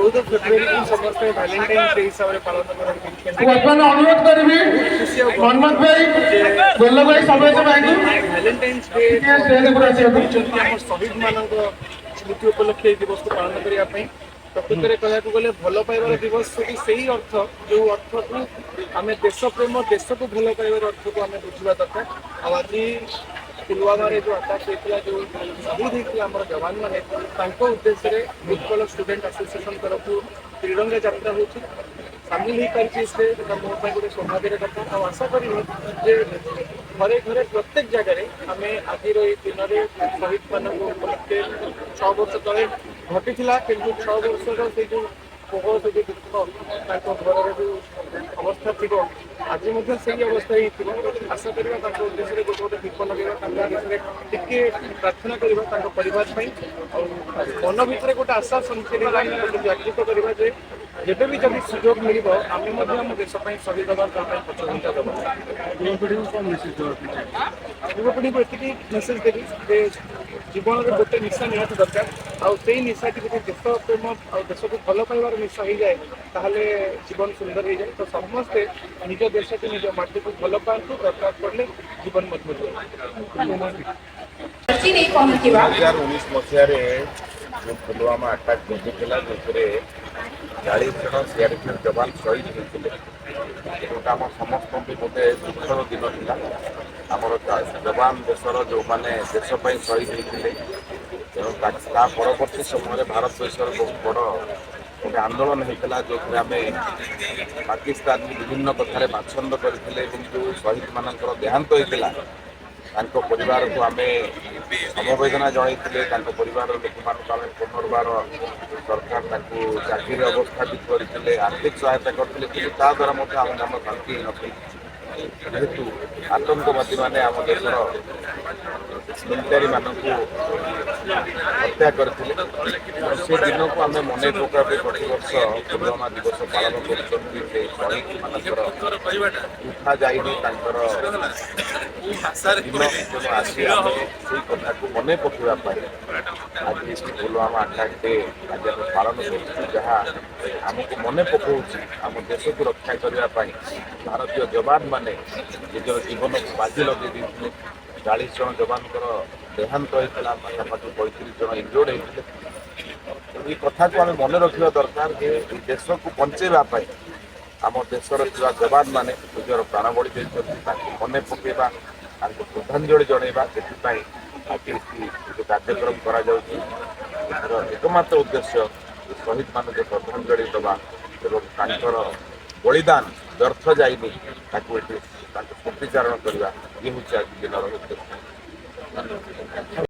14 February को समस्त Valentine day हिसाब से पालन वर्तमान अनुरोध करी मनमोहन भाई बेल्ल भाई समय भाई वैलेंटाइन्स डे शहीद मान स्मृति उपलक्षे दिवस को पालन करने प्रकृत में कहूँ गले भल पाइबार दिवस से अर्थ जो अर्थ को आम देश प्रेम देश को भल पाइबार अर्थ को आम बुझा दरकार आज पुलवामा जो आटाक होता जो शहीद होता आम जवान मैंने उद्देश्य उत्कल स्टूडेंट एसोसिएशन तरफ त्रिरंगा यात्रा हो सामिल हो पारे मोदी गोटे सौभाग्य कथा और आशा करी घरे घरे प्रत्येक जगह आम आज दिन में शहीद मान उपलक्षे 6 वर्ष तले घटी कि 6 वर्षर से जो कोह से जो दुख घर जो अवस्था थी आज से अवस्था ही आशा करवा उद्देश्य गोटे गोटे दीप लगे टे प्रार्थना करवा परिवार मन भर गोटे आशा संचय जागृत करवा जब भी जब सुजोग मिल आम देश शहीद हवा पछघंटा देवा युवपीढ़ी को ये मेसेज देवी जीवन में गोटे निशा निहत दरकार आई निशा टी देश प्रेम और देश को भल पाइबार निशा हो जाए ताहले जीवन सुंदर हो जाए तो समस्ते निज देश को निज माटी को भल पातु दरकार पड़े जीवन मजबूत हो 2019 मसीह जो पुलवामा आटाक घटिला जो 40 जन सीआरपीएफ जवान शहीद होते जोटा आम समस्त गोटे दुखर दिन था आमर जवान देशर जो मैंने देशपाई शहीद होते तेणु परवर्ती समय भारत देशर बहुत बड़ गोटे आंदोलन होता जो आम पाकिस्तान विभिन्न कथार बाछंद करते जो शहीद मान देहांत होता परिवार को आम समवेदना जनते परिवार लोक आम पुनर्बार सरकार चाकरी अवस्थापित करते आर्थिक सहायता करते द्वारा आम मन शांति नथी जेहेतु आतंकवादी मैंने आम देशर मिलिटारी मानक हत्या करते से दिन को आम मन पका प्रतिवर्ष पुलवामा दिवस पालन कर उठा जाइए आसी आम से कथा को मन पकाइवाई आज पुलवामा आटाक डे आज आम पालन कर आमको मन पकाऊँ आम देश को रक्षा करने भारतीय जवान मैंने निजर जीवन को बाजी लगे 40 जन जवान देहांत होता पाखापाखि 35 जन इंजोर्ड होते कथा को आम मन रखा दरकार जे देश को बंचेवाई आम देशर जवान मैंने निजर प्राण बड़ी देते मन पकेवा श्रद्धांजलि जनवा से आज जो कार्यक्रम कर एकमात्र उद्देश्य शहीद मान श्रद्धांजलि देवा एवं बलिदान व्यर्थ जाइनी स्मृतिचारण करवा ये हूँ आज दिन उद्देश्य।